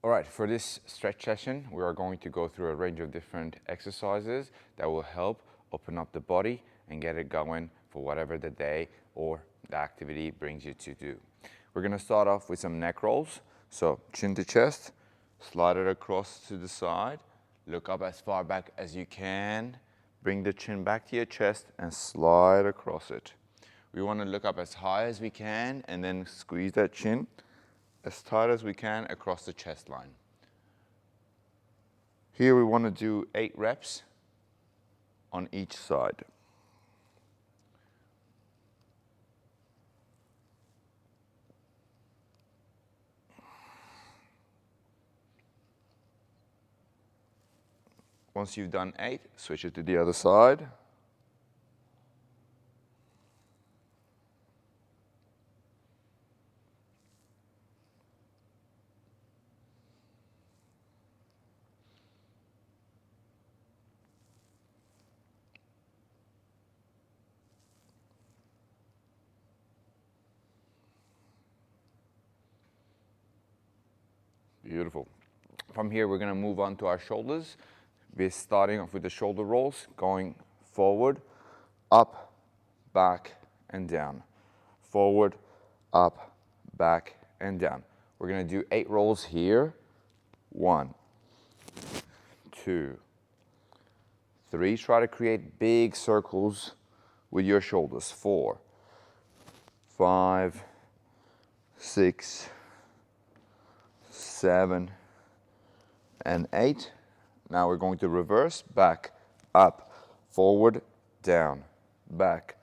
All right, for this stretch session, we are going to go through a range of different exercises that will help open up the body and get it going for whatever the day or the activity brings you to do. We're gonna start off with some neck rolls. So chin to chest, slide it across to the side, look up as far back as you can, bring the chin back to your chest and slide across it. We wanna look up as high as we can and then squeeze that chin as tight as we can across the chest line. Here we want to do 8 reps on each side. Once you've done 8, switch it to the other side. Beautiful. From here, we're going to move on to our shoulders. We're starting off with the shoulder rolls, going forward, up, back, and down. Forward, up, back, and down. We're going to do 8 rolls here. 1, 2, 3. Try to create big circles with your shoulders. 4, 5, 6, 7, and 8. Now we're going to reverse, back, up, forward, down, back,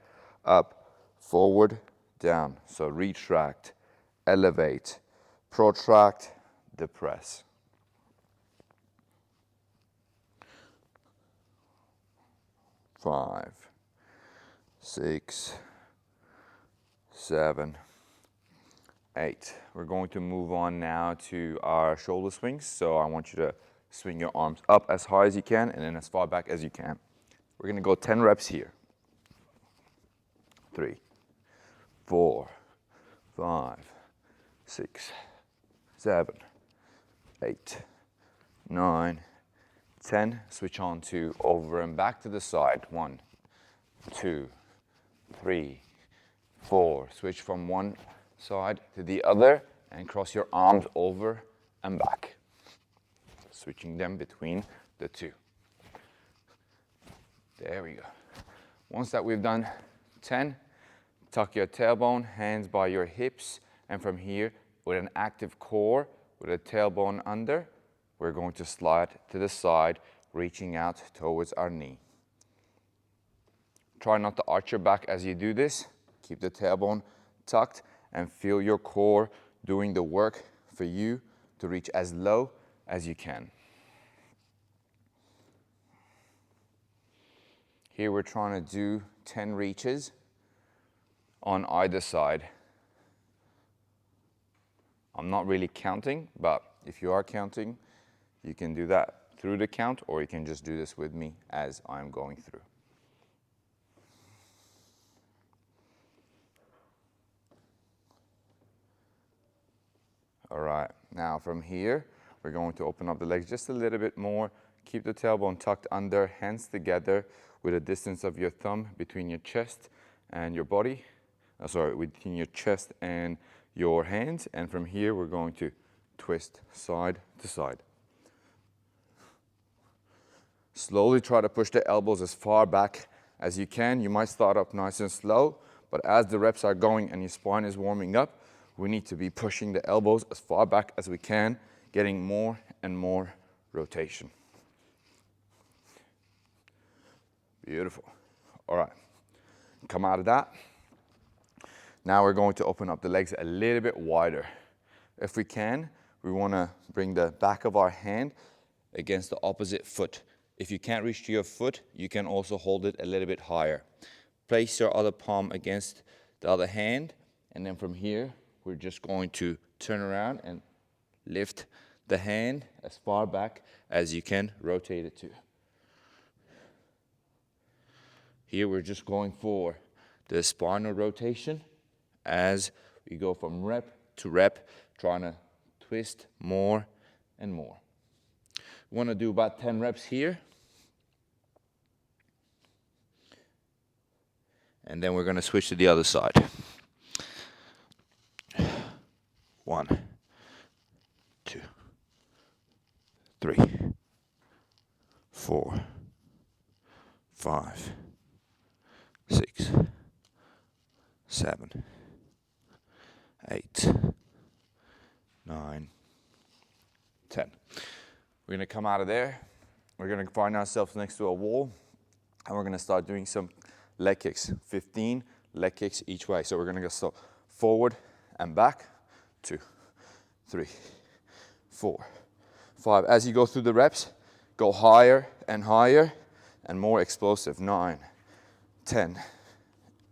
up, forward, down. So retract, elevate, protract, depress. 5, 6, 7, 8. We're going to move on now to our shoulder swings. So I want you to swing your arms up as high as you can and then as far back as you can. We're going to go 10 reps here. 3, 4, 5, 6, 7, 8, 9, 10. Switch on to over and back to the side. 1, 2, 3, 4. Switch from one side to the other and cross your arms over and back. Switching them between the two. There we go. Once that we've done 10, tuck your tailbone, hands by your hips, and from here, with an active core, with a tailbone under, we're going to slide to the side, reaching out towards our knee. Try not to arch your back as you do this. Keep the tailbone tucked and feel your core doing the work for you to reach as low as you can. Here we're trying to do 10 reaches on either side. I'm not really counting, but if you are counting, you can do that through the count, or you can just do this with me as I'm going through. All right, now from here, we're going to open up the legs just a little bit more. Keep the tailbone tucked under, hands together with a distance of your thumb between your chest and your body. Between your chest and your hands. And from here, we're going to twist side to side. Slowly try to push the elbows as far back as you can. You might start up nice and slow, but as the reps are going and your spine is warming up, we need to be pushing the elbows as far back as we can, getting more and more rotation. Beautiful. All right, come out of that. Now we're going to open up the legs a little bit wider. If we can, we want to bring the back of our hand against the opposite foot. If you can't reach to your foot, you can also hold it a little bit higher. Place your other palm against the other hand, and then from here, we're just going to turn around and lift the hand as far back as you can rotate it to. Here we're just going for the spinal rotation as we go from rep to rep, trying to twist more and more. We want to do about 10 reps here. And then we're going to switch to the other side. 1, 2, 3, 4, 5, 6, 7, 8, 9, 10. We're going to come out of there. We're going to find ourselves next to a wall, and we're going to start doing some leg kicks. 15 leg kicks each way. So we're going to go forward and back. 2, 3, 4, 5. As you go through the reps, go higher and higher and more explosive. 9, 10,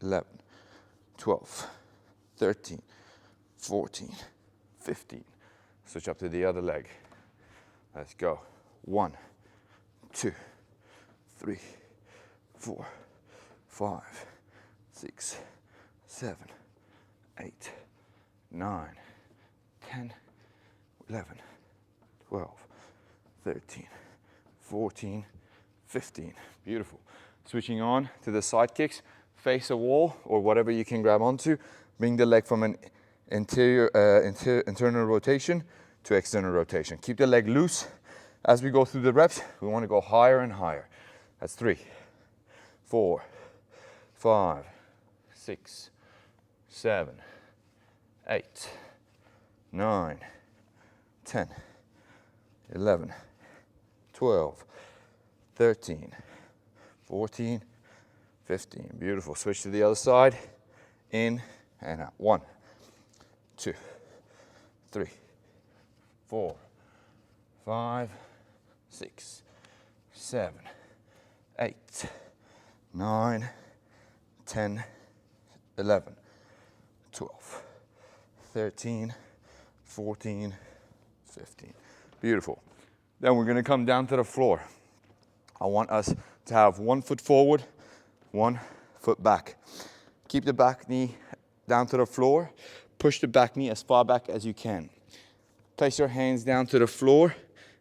11, 12, 13, 14, 15. Switch up to the other leg. Let's go. 1, 2, 3, 4, 5, 6, 7, 8, 9, 10, 11, 12, 13, 14, 15. Beautiful. Switching on to the side kicks. Face a wall or whatever you can grab onto. Bring the leg from an internal rotation to external rotation. Keep the leg loose. As we go through the reps, we want to go higher and higher. That's 3, 4, 5, 6, 7, 8, 9, 10, 11, 12, 13, 14, 15. Beautiful. Switch to the other side. In and out. 1, 2, 3, 4, 5, 6, 7, 8, 9, 10, 11, 12, 13, 14, 15. Beautiful. Then we're going to come down to the floor. I want us to have 1 foot forward, 1 foot back. Keep the back knee down to the floor. Push the back knee as far back as you can. Place your hands down to the floor,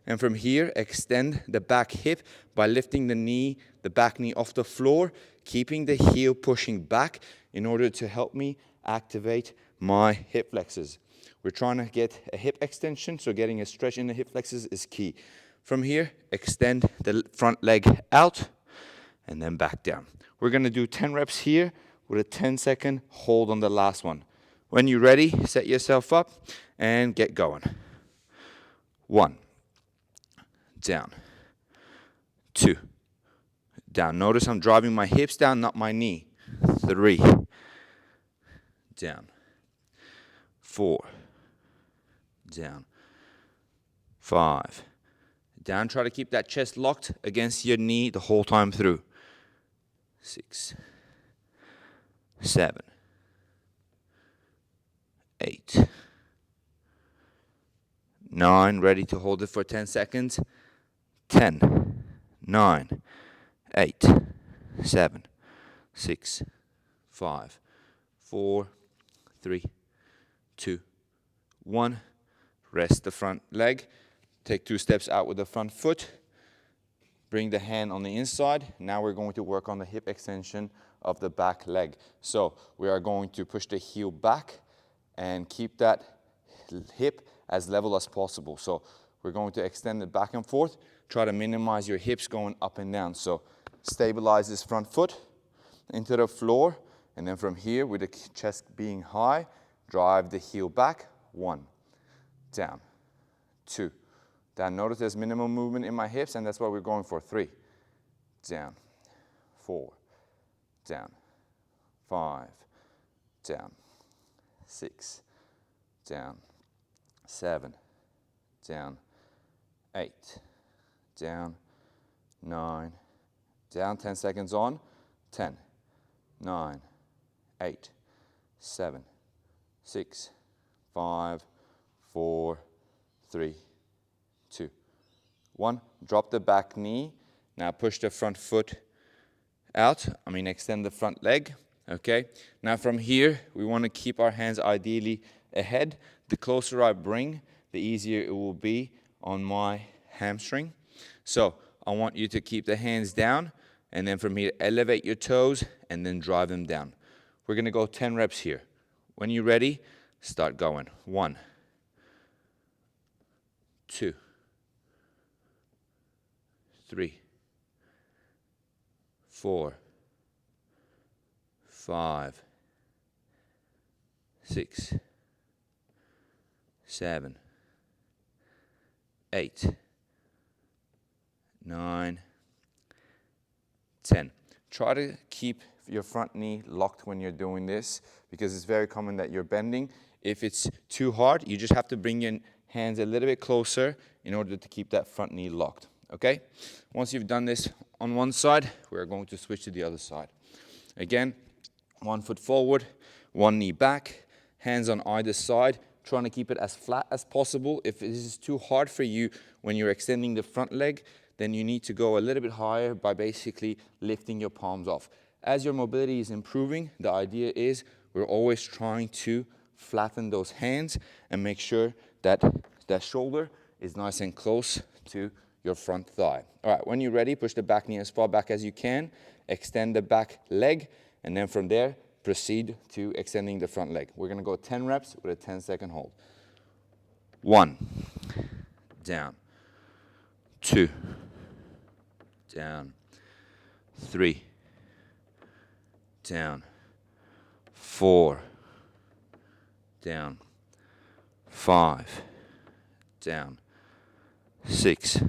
and from here, extend the back hip by lifting the back knee off the floor, keeping the heel pushing back in order to help me activate my hip flexors. We're trying to get a hip extension, so getting a stretch in the hip flexors is key. From here, extend the front leg out and then back down. We're going to do 10 reps here with a 10-second hold on the last one. When you're ready, set yourself up and get going. 1, down, 2, down. Notice I'm driving my hips down, not my knee. 3, down, 4, down, 5, down. Try to keep that chest locked against your knee the whole time through. 6, 7, 8, 9, ready to hold it for 10 seconds. 10, 9, 8, 7, 6, 5, 4, 3, 2, 1. Rest the front leg. Take 2 steps out with the front foot. Bring the hand on the inside. Now we're going to work on the hip extension of the back leg. So we are going to push the heel back and keep that hip as level as possible. So we're going to extend it back and forth. Try to minimize your hips going up and down. So stabilize this front foot into the floor, and then from here, with the chest being high, drive the heel back. 1, down, 2, down. Notice there's minimal movement in my hips, and that's what we're going for. 3, down, 4, down, 5, down, 6, down, 7, down, 8, down, 9, down. 10 seconds on. 10, 9, 8, 7, 6, 5, 4, 3, 2, 1. Drop the back knee. Now push the front foot out. Extend the front leg. Okay. Now from here, we want to keep our hands ideally ahead. The closer I bring, the easier it will be on my hamstring. So I want you to keep the hands down, and then from here, elevate your toes and then drive them down. We're gonna go 10 reps here. When you're ready, start going. 1, 2, 3, 4, 5, 6, 7, 8, 9, 10. Try to keep your front knee locked when you're doing this, because it's very common that you're bending. If it's too hard, you just have to bring your hands a little bit closer in order to keep that front knee locked, okay? Once you've done this on one side, we're going to switch to the other side. Again, 1 foot forward, 1 knee back, hands on either side, trying to keep it as flat as possible. If this is too hard for you when you're extending the front leg, then you need to go a little bit higher by basically lifting your palms off. As your mobility is improving, the idea is we're always trying to flatten those hands and make sure that that shoulder is nice and close to your front thigh. All right, when you're ready, push the back knee as far back as you can, extend the back leg, and then from there, proceed to extending the front leg. We're gonna go 10 reps with a 10-second hold. 1, down, 2, down, 3, down, 4, down, 5, down, 6,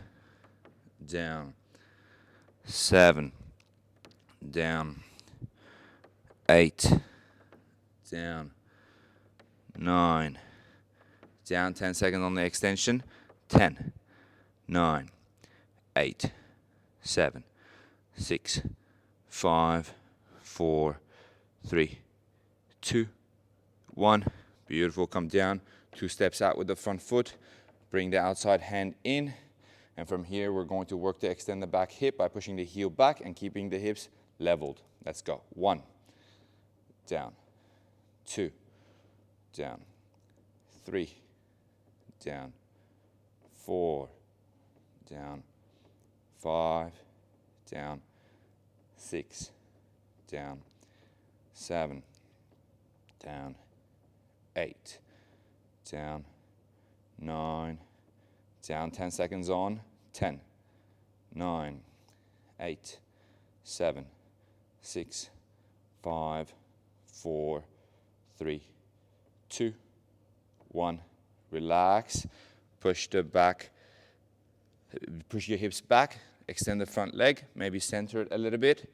down, 7, down, 8, down, 9, down, 10 seconds on the extension, 10, 9, 8, 7, 6, 5, 4, 3, 2, 1. Beautiful, come down, 2 steps out with the front foot, bring the outside hand in, and from here we're going to work to extend the back hip by pushing the heel back and keeping the hips leveled. Let's go. 1, down, 2, down, 3, down, 4, down, 5, down, 6, down, 7, down, 8, down, 9, down, 10 seconds on, 10, 9, 8, 7, 6, 5, 4, 3, 2, 1. Relax, push the back, push your hips back, extend the front leg, maybe center it a little bit,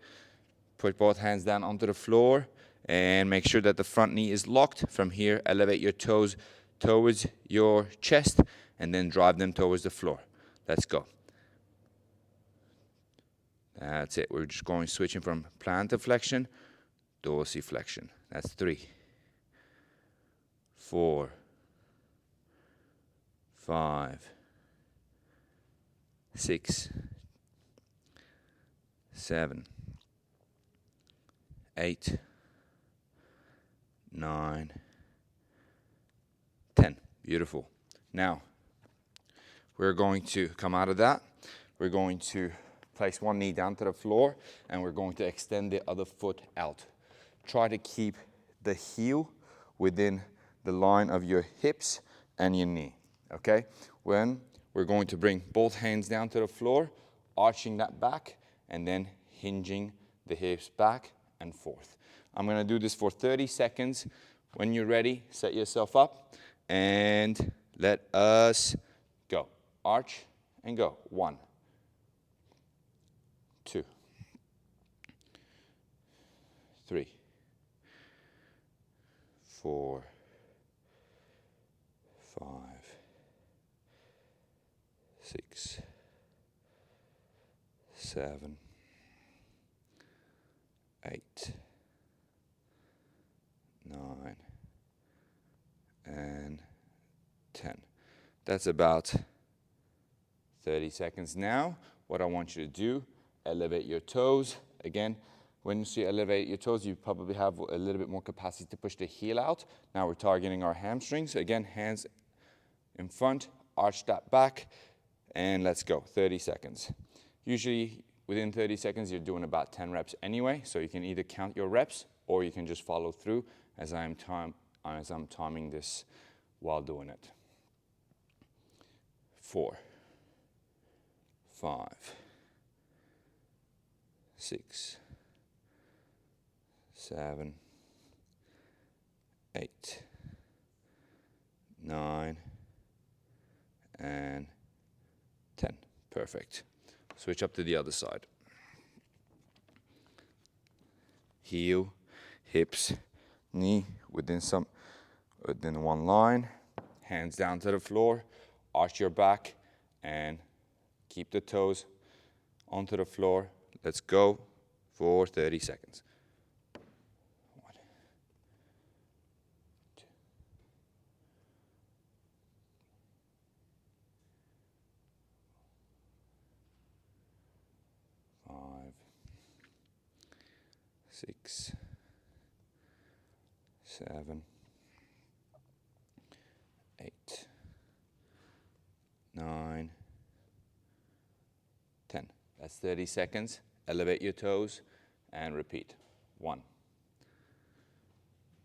put both hands down onto the floor, and make sure that the front knee is locked. From here, elevate your toes towards your chest, and then drive them towards the floor. Let's go. That's it. We're just going, switching from plantar flexion, dorsiflexion. That's 3, 4, 5, 6, 7, 8, 9, 10. Beautiful. Now, we're going to come out of that. We're going to place one knee down to the floor, and we're going to extend the other foot out. Try to keep the heel within the line of your hips and your knee, okay? When we're going to bring both hands down to the floor, arching that back, and then hinging the hips back and forth. I'm gonna do this for 30 seconds. When you're ready, set yourself up and let us go. Arch and go. 1, 2, 3, 4, 5, 6, 7, 8, 9, and 10. That's about 30 seconds. Now, what I want you to do, elevate your toes. Again, when you elevate your toes, you probably have a little bit more capacity to push the heel out. Now we're targeting our hamstrings. Again, hands in front, arch that back, and let's go, 30 seconds. Usually within 30 seconds, you're doing about 10 reps anyway, so you can either count your reps or you can just follow through as I'm timing this while doing it. 4, 5, 6, 7, 8, 9, and 10. Perfect. Switch up to the other side. Heel, hips, knee within one line, hands down to the floor, arch your back, and keep the toes onto the floor. Let's go for 30 seconds. 1, 2, 5, 6, 7, 8, 9, 10. That's 30 seconds. Elevate your toes and repeat. 1,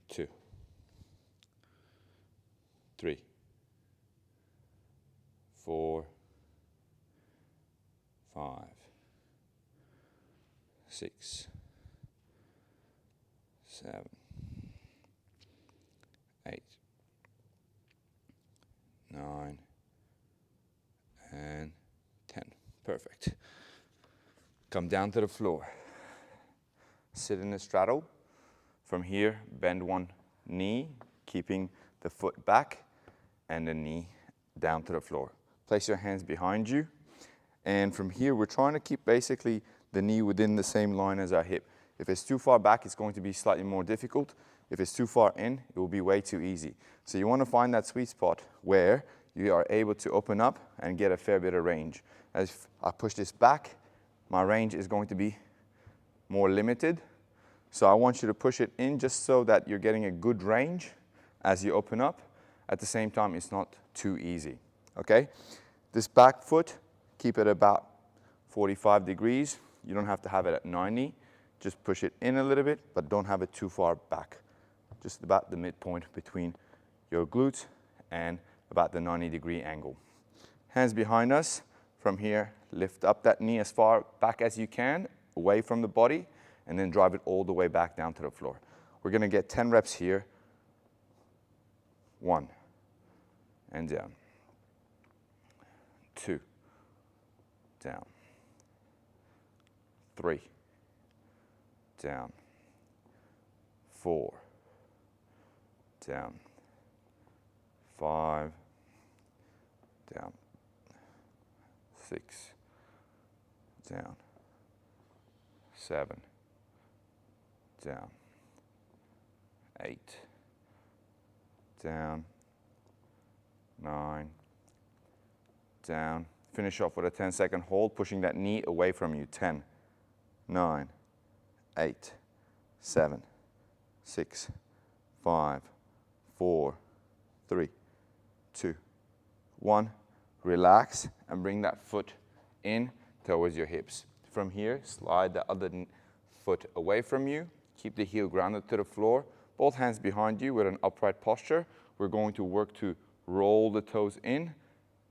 2, 3, 4, 5, 6, 7, 8, 9, and 10. Perfect. Come down to the floor. Sit in a straddle. From here, bend one knee, keeping the foot back and the knee down to the floor. Place your hands behind you. And from here, we're trying to keep basically the knee within the same line as our hip. If it's too far back, it's going to be slightly more difficult. If it's too far in, it will be way too easy. So you want to find that sweet spot where you are able to open up and get a fair bit of range. As I push this back, my range is going to be more limited. So I want you to push it in just so that you're getting a good range as you open up. At the same time, it's not too easy, okay? This back foot, keep it about 45 degrees. You don't have to have it at 90. Just push it in a little bit, but don't have it too far back. Just about the midpoint between your glutes and about the 90-degree angle. Hands behind us. From here, lift up that knee as far back as you can, away from the body, and then drive it all the way back down to the floor. We're gonna get 10 reps here. 1, and down. 2, down. 3, down. 4, down. 5, down. 6, down. 7, down. 8, down. 9, down. Finish off with a 10-second hold, pushing that knee away from you. 10, 9, 8, 7, 6, 5, 4, 3, 2, 1. Relax and bring that foot in towards your hips. From here, slide the other foot away from you. Keep the heel grounded to the floor. Both hands behind you with an upright posture. We're going to work to roll the toes in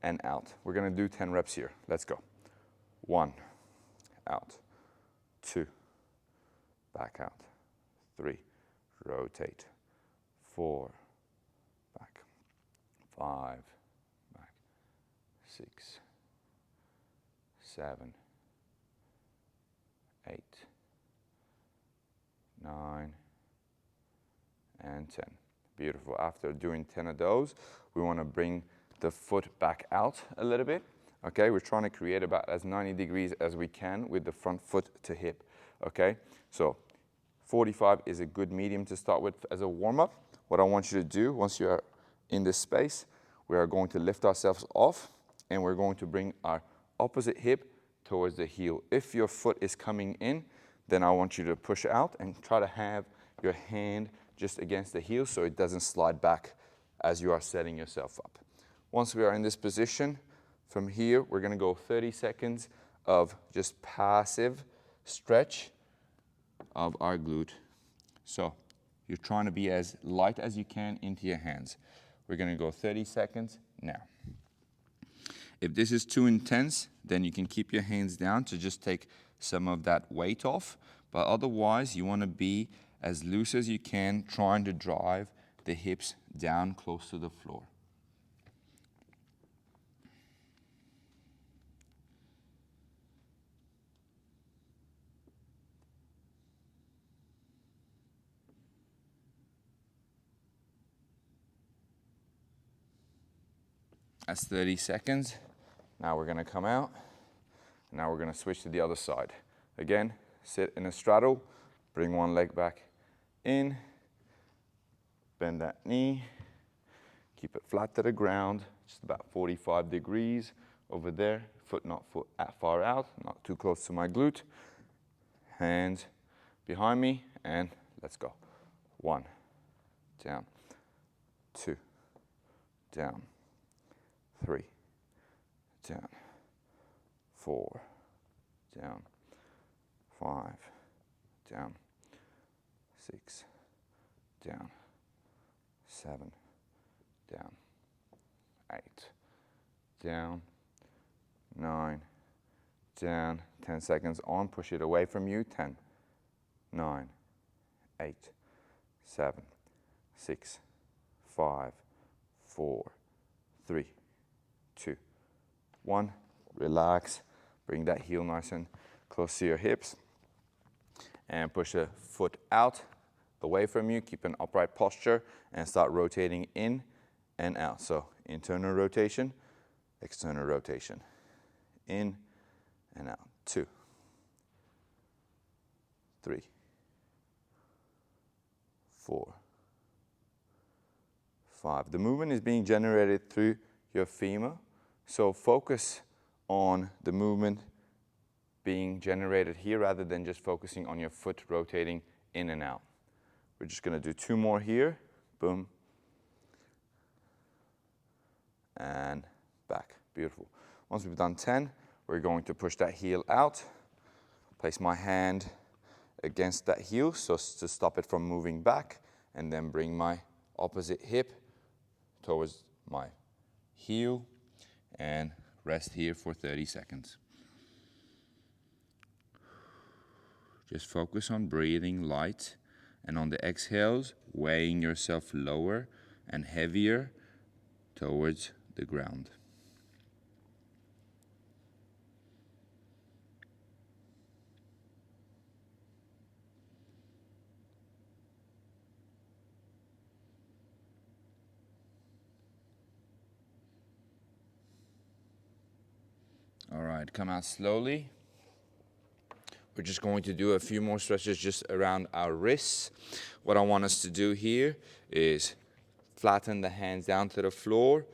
and out. We're going to do 10 reps here. Let's go. 1, out. 2, back out. 3, rotate. 4, back. 5, back. 6, 7, 8, 9, and 10. Beautiful. After doing 10 of those, we want to bring the foot back out a little bit. Okay, we're trying to create about as 90 degrees as we can with the front foot to hip. Okay, so 45 is a good medium to start with as a warm-up. What I want you to do once you are in this space, we are going to lift ourselves off and we're going to bring our opposite hip towards the heel. If your foot is coming in, then I want you to push out and try to have your hand just against the heel so it doesn't slide back as you are setting yourself up. Once we are in this position, From here, we're gonna go 30 seconds of just passive stretch of our glute. So you're trying to be as light as you can into your hands. We're gonna go 30 seconds now. If this is too intense, then you can keep your hands down to just take some of that weight off. But otherwise, you wanna be as loose as you can, trying to drive the hips down close to the floor. That's 30 seconds. Now we're gonna come out. Now we're gonna switch to the other side. Again, sit in a straddle, bring one leg back in, bend that knee, keep it flat to the ground, just about 45 degrees over there, foot not far out, not too close to my glute. Hands behind me, and let's go. 1, down, 2, down, 3, down, 4, down, 5, down, 6, down, 7, down, 8, down, 9, down, 10 seconds on, push it away from you, 10, 9, 8, 7, 6, 5, 4, 3, 2, 1. Relax, bring that heel nice and close to your hips, and push the foot out, away from you, keep an upright posture, and start rotating in and out. So internal rotation, external rotation, in and out. 2, 3, 4, 5. The movement is being generated through your femur, so focus on the movement being generated here rather than just focusing on your foot rotating in and out. We're just going to do 2 more here. Boom. And back. Beautiful. Once we've done 10, we're going to push that heel out. Place my hand against that heel so as to stop it from moving back, and then bring my opposite hip towards my heel and rest here for 30 seconds. Just focus on breathing light, and on the exhales, weighing yourself lower and heavier towards the ground. All right, come out slowly. We're just going to do a few more stretches just around our wrists. What I want us to do here is flatten the hands down to the floor.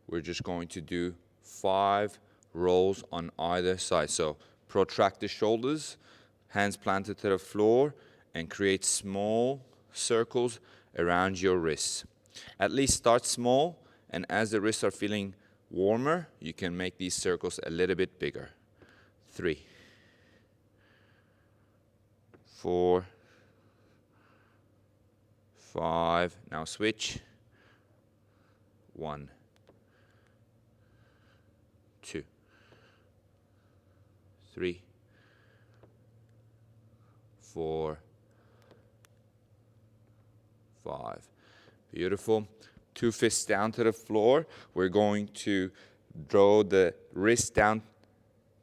We're just going to do 5 rolls on either side. So protract the shoulders, hands planted to the floor, and create small circles around your wrists. At least start small, and as the wrists are feeling warmer, you can make these circles a little bit bigger. 3, 4, 5, now switch. 1, 2, 3, 4, 5. Beautiful. 2 fists down to the floor. We're going to draw the wrist down,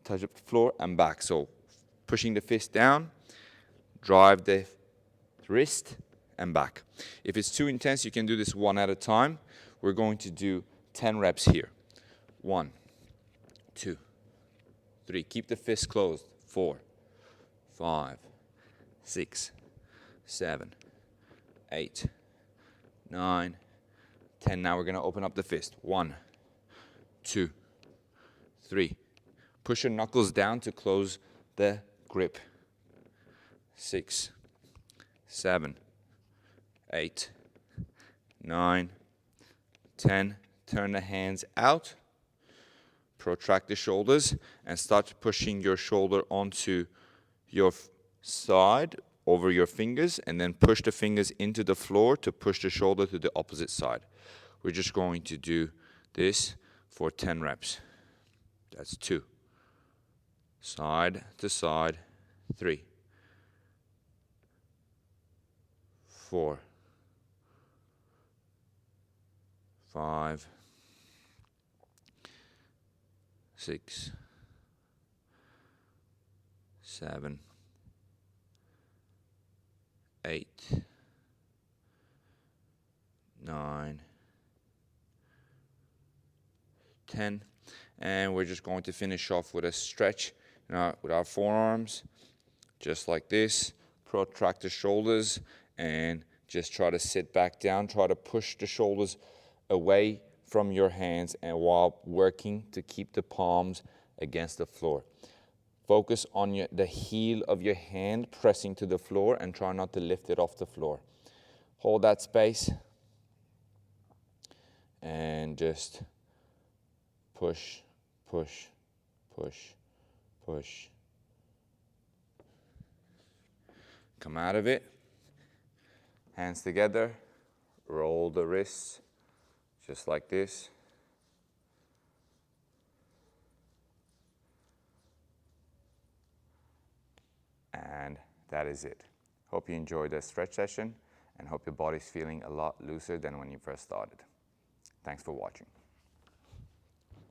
touch the floor, and back. So pushing the fist down, drive the wrist, and back. If it's too intense, you can do this one at a time. We're going to do 10 reps here. 1, 2, 3. Keep the fist closed. 4, 5, 6, 7, 8, 9, 10. Now we're going to open up the fist. 1, 2, 3. Push your knuckles down to close the grip. 6, 7, 8, 9, 10. Turn the hands out. protract the shoulders and start pushing your shoulder onto your side over your fingers, and then push the fingers into the floor to push the shoulder to the opposite side. We're just going to do this for 10 reps. That's 2. Side to side, 3, 4, 5, 6, 7, 8, 9, 10. And we're just going to finish off with a stretch with our forearms, just like this. Protract the shoulders and just try to sit back down. Try to push the shoulders away from your hands, and while working to keep the palms against the floor. Focus on the heel of your hand pressing to the floor and try not to lift it off the floor. Hold that space and just push, push, push, push. Come out of it. Hands together. Roll the wrists just like this. And that is it. Hope you enjoyed the stretch session and hope your body's feeling a lot looser than when you first started. Thanks for watching.